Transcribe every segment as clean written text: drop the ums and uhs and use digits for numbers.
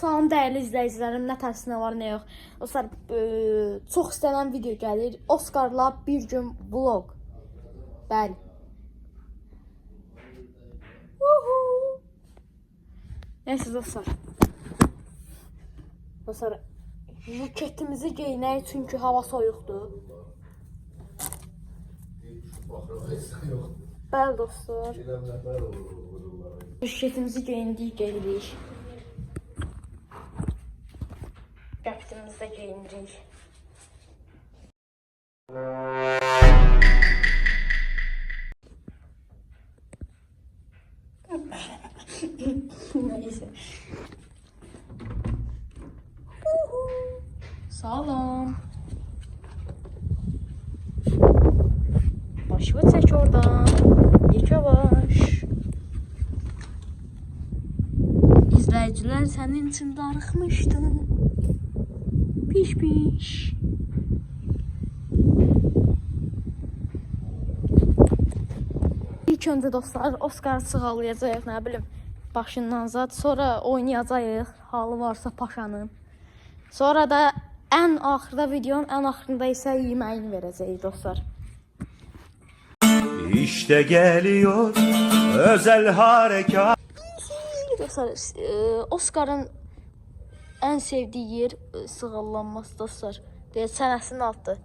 Salam dəyərli izləyicilərim, nə tərsinə var, nə yox. Dostlar, çox istənilən video gəlir. Oscarla bir gün vlog. Bəli. Neyse dostlar. Dostlar, ceketimizi geyinək çünki hava soyuqdur. Bəli dostlar. Ceketimizi geyindik, geyindik. Ceketimizi de giyindik. Neyse. Salam. Başımı çek oradan. Yavaş. İzleyiciler senin için darıxmışdım. Piş piş. İlk öncə dostlar Oscar sığallayacağıq, nə bilim, başından zat. Sonra oynayacağıq, halı varsa paşanın. Sonra da ən axırda, videonun ən axırında isə yeməyini verəcəyik dostlar. İşte geliyor özel harekat. Dostlar, Oscar'ın ən sevdiyi yer sığallanması dostlar. Deyək, çənəsinin altı.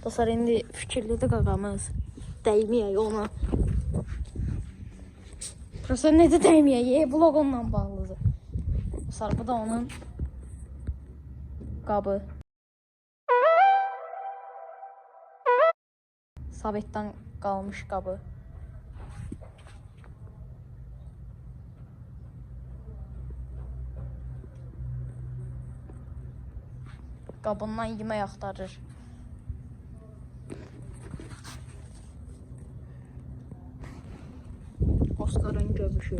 Dostlar, indi fikirlidir qaqamız. Dəyməyək ona. Dostlar, necə dəyməyək? Vlog onunla bağlıdır. Dostlar, bu da onun qabı. Sovetdən qalmış qabı. Qabından yemək axtarır. Oscar'ın göbüşü.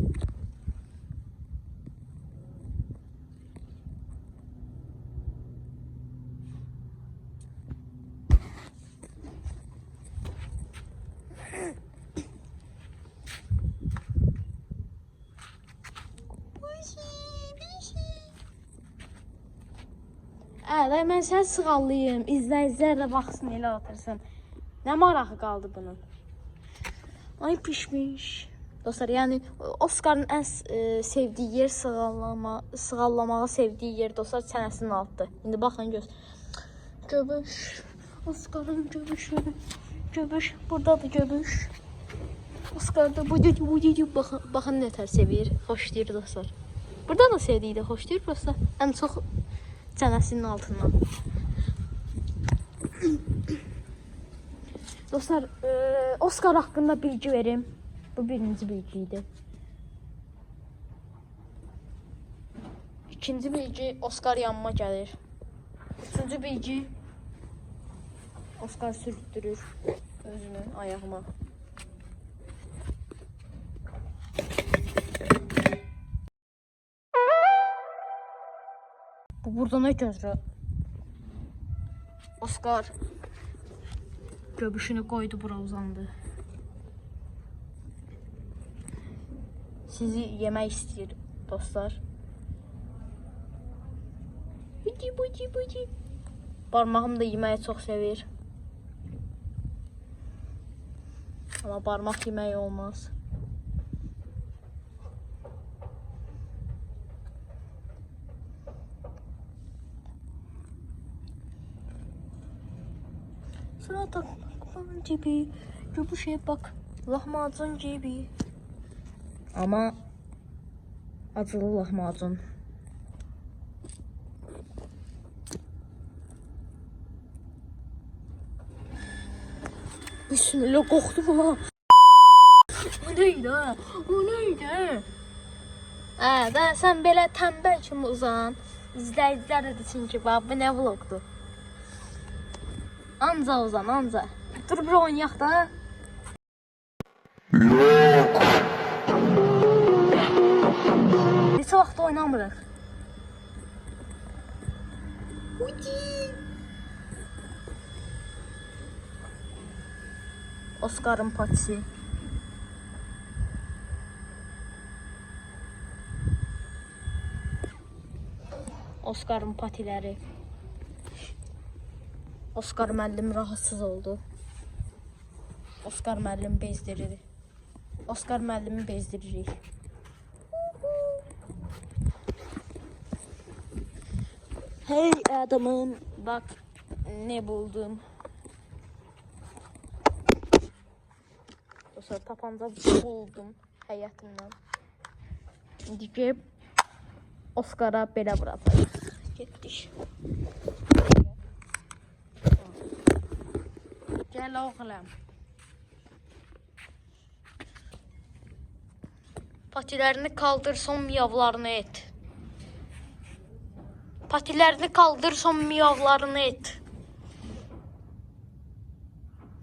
Ələ, mən sən sığallayım, izləyicilər də baxsın, elə otursun. Nə marağı qaldı bunun? Ay pişmiş. Dostlar, yəni Oscar'ın ən sevdiyi yer, sığallamağı sevdiyi yer dostlar çənəsinin altıdır. İndi baxın göz. Göbüş. Oscar'ın göbüşü. Göbüş. Buradadır göbüş. Oscar'da bu baxın nə tər sevir. Xoşlayır dostlar. Burada da sevdiyi də xoşlayır dostlar. Ən çox çənəsinin altından. Dostlar, Oscar haqqında bilgi verim. Bu birinci bilgiydi. İkinci bilgi, Oscar yanıma gəlir. Üçüncü bilgi, Oscar sürtdürür özünü ayağıma. Bu burada ne gözlü? Oscar göbüşünü koydu, bura uzandı. Sizi yemək istəyir dostlar. Bıcı. Barmağım da yeməyi çox sevir. Ama barmaq yeməyi olmaz. Sonra da cibi, göbüşe bak, lahmacun cibi. Ama acılı lahmacun. Bismillah, qorxdum ha. Bu neydi ha? Bu neydi? Da sən belə tənbəl kimi uzan. İzləyicilər də desin ki, bax bu nə vlogdur. Anca uzan, anca. Dur bir oynayaq da. Yok. Neçə vaxt oynamırıq? Oscar'ın patisi. Oskar'ın patiləri. Oskar müəllim rahatsız oldu. Oskar müəllim bezdirir. Oskar müəllimi bezdiririk. Hey adamım, bak ne buldum. Dostlar, tapanca buldum həyətimdən. İndi gəlib Oskara belə buraxırıq. Getdik. Gəl oğlum. Patilərini kaldır, son miyavlarını et. Patilərini kaldır, son miyavlarını et.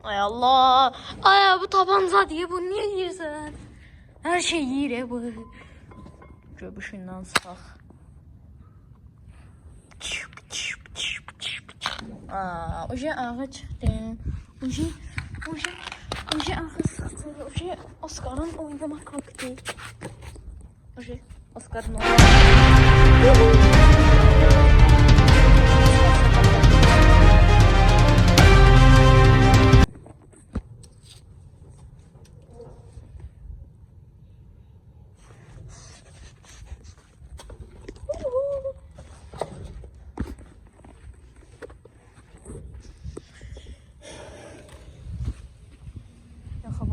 Ay Allah. Ay bu tabanca diye bu niye yiyirsən? Her şey yiyir bu. Göbüşündən sıxaq. Oje ağı çıxdı. Oje ağı sıxdı. Oje Oskar'ın oynamaq kalktı. Oje Oskar'ın bu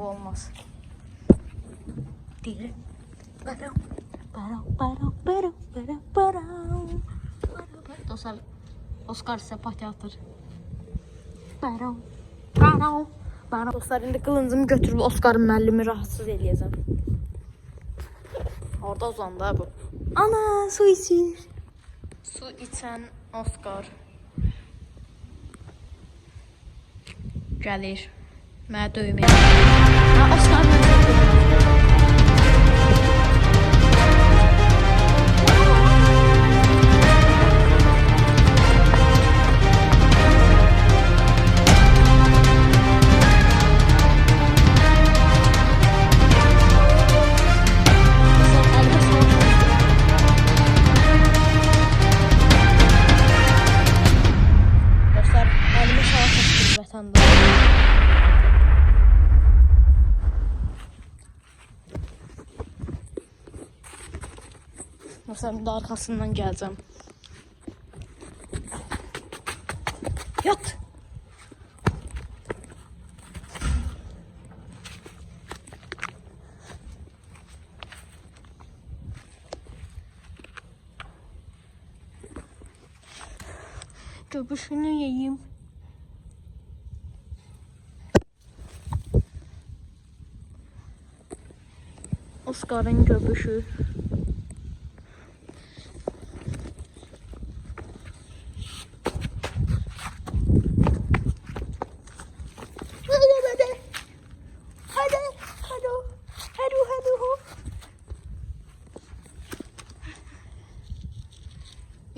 olmaz. Değil. Dostlar, Oskar size pati atır. Dostlar, indi qılıncımı götürüb Oskar'ın müəllimi rahatsız eləyəcəm. Orada uzandı bu. Ana, su içir. Su içən Oskar. Gəlir. Mənə döyməyə. Oskar mənə Mesela da arkasından geleceğim. Yat. Göbüşünü yiyeyim. Oskar'ın göbüşü.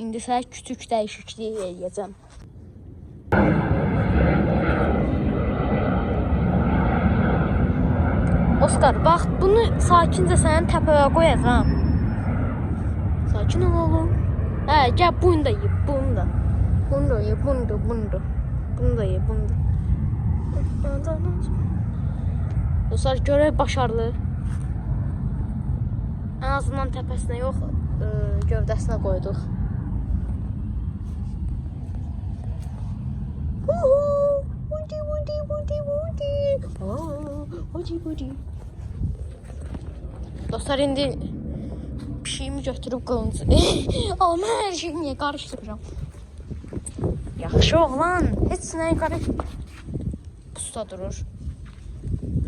İndi sənə küçük dəyişiklik eləyəcəm. Oskar, bax, bunu sakincə sənin təpəyə qoyacam. Sakin ol oğlum. Hə, gəl, bunu da yiyib, bunu da. Bunu da yiyib, bunu da. Bunu da yiyib, bunu da. Dostlar, görək başarılı. Ən azından təpəsinə yox, gövdəsinə qoyduq. Dostlar, indi pişiyimi götürüb qılıncı. Ama hər şeyi niyə qarışdırıram? Yaxşı oğlan, heç nəyə qarış. Pusta durur.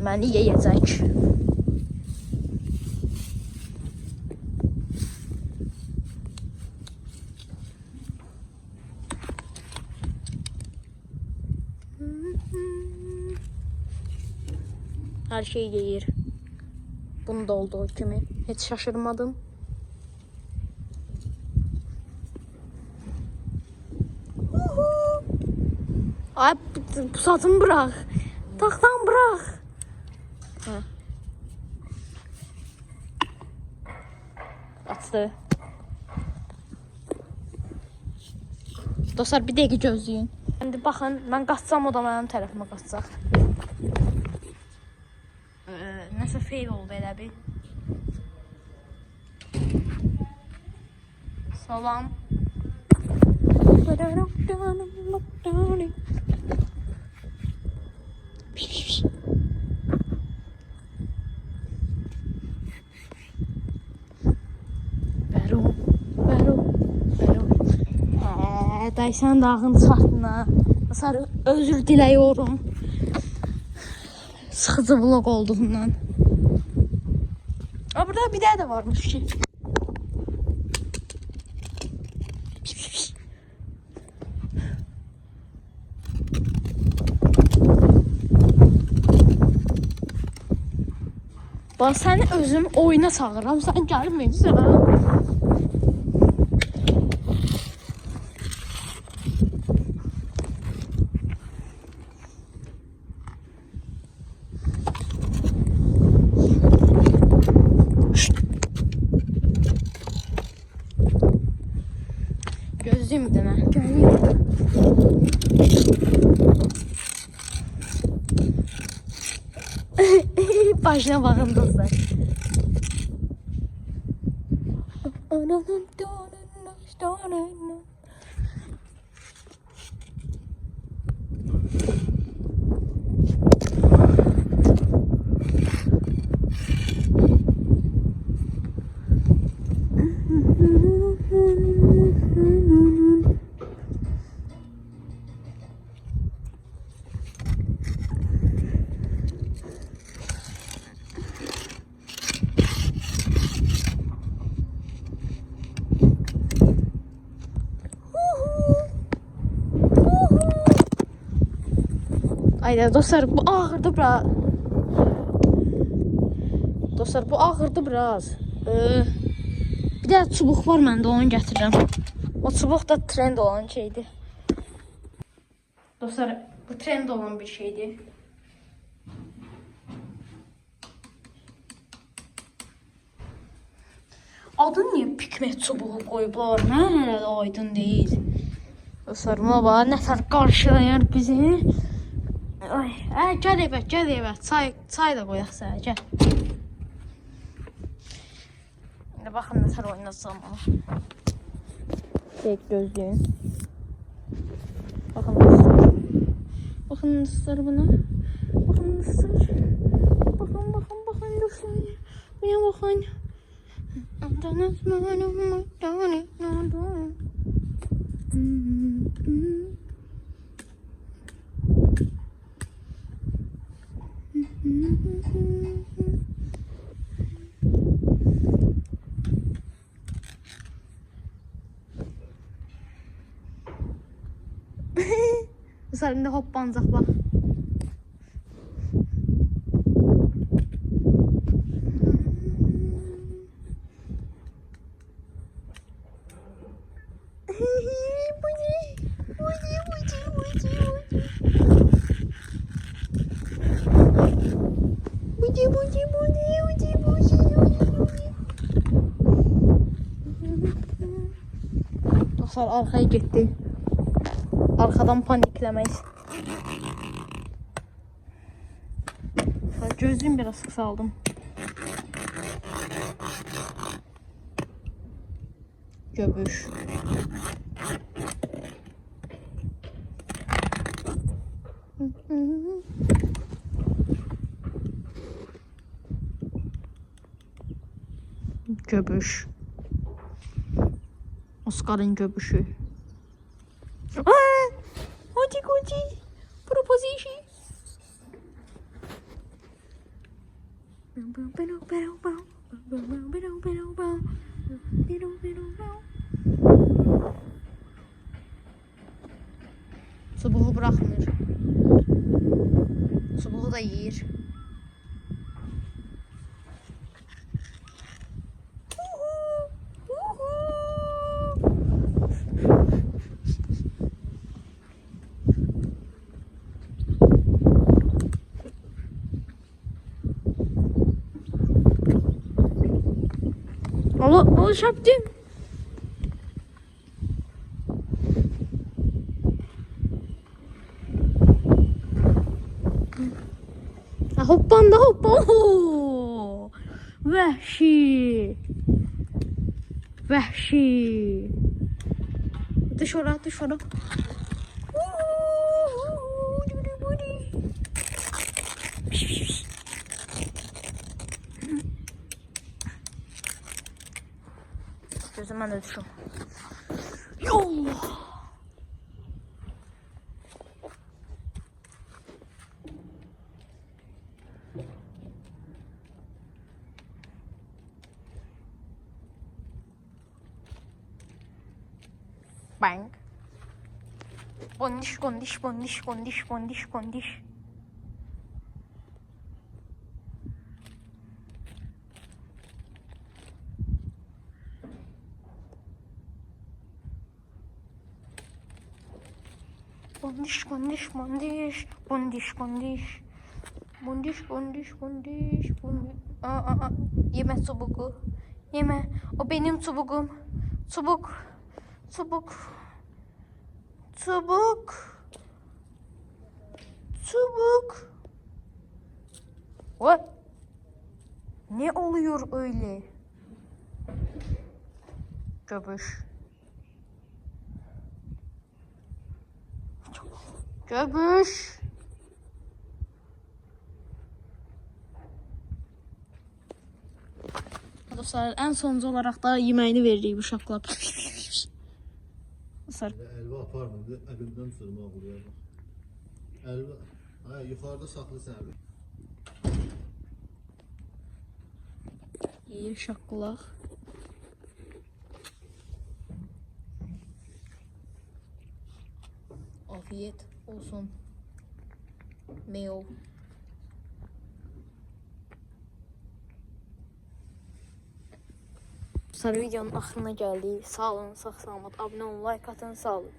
Məni yeyəcək. Her şeyi yeyir. Bunu da olduğu kimi. Hiç şaşırmadım. Ay, pusatımı bırak. Taktan bırak. Ha. Açtı. Dostlar bir dəqiqə gözləyin. İndi baxın, mən qaçsam o da mənim tərəfimə qaçacaq. Nəsə fail oldu elə bir. Salam. Daysan dağın çatına. Dostlar özür diləyorum. Sıxıcı vlog olduğundan. Burada bir daha da varmış ki. Bax səni özüm oyuna çağıram, sən gəlmirsən. Gözlüyüm bir dənə. Başına baxın dostlar. Aynen dostlar bu ağırdı biraz. Dostlar bu ağırdı biraz. Bir de çubuq var məndə onu gətirirəm. O çubuq da trend olan şeydir. Dostlar bu trend olan bir şeydir. Adını niye pikmet çubuğu koyublar? Mən hələ də aydın deyil. Dostlar buna bax nətər qarşılayır bizi. Ay, gəl evə, gəl evə. Çay da qoyaq sənə, gəl. İndi baxın nətər oynasam ama. Tek gözlüyün. Baxın dostlar. Baxın dostlar buna. Baxın dostlar. Baxın dostlar. Buna baxın. Üzerinde hoppanacak bak. Dostlar arkaya gitti. Arkadan paniklemeyiz. Gözlüğüm biraz kısaldım. Göbüş. Göbüş. Oscar'ın göbüşü. Hadi. Proposition. Çubuğu bırakmır. Çubuğu da yiyir. Allah şaptım. Hoppanda hoppa. Oo! Vəhşi. Vəhşi. Düş ora, düş ora. Gözüm mən də düşüm. Yallah. Bang. Bondiş, bondiş, bondiş, bondiş, bondiş, bondiş. Bondiş, bondiş, bondiş, bondiş, bondiş. Bondiş, bondiş, bondiş, bondiş. Aa. Yeme çubuğu. Yeme. O benim çubuğum. Çubuk. Çubuk. Çubuk. Çubuk. What? Ne oluyor öyle? Göbüş. Göbüş. Dostlar, en sonuncu olarak da yemeğini veririk uşaqlar. Dostlar, Əlvi aparmırdı, əlimdən sırmaq oluyor. Əlvi, yuxarıda saxlı sən. yeyir şaqqılaq. Afiyet olsun. Meow. Sonra videonun axırına gəldik. Sağ olun, sağ salamat. Abunə olun, like atın, sağ olun.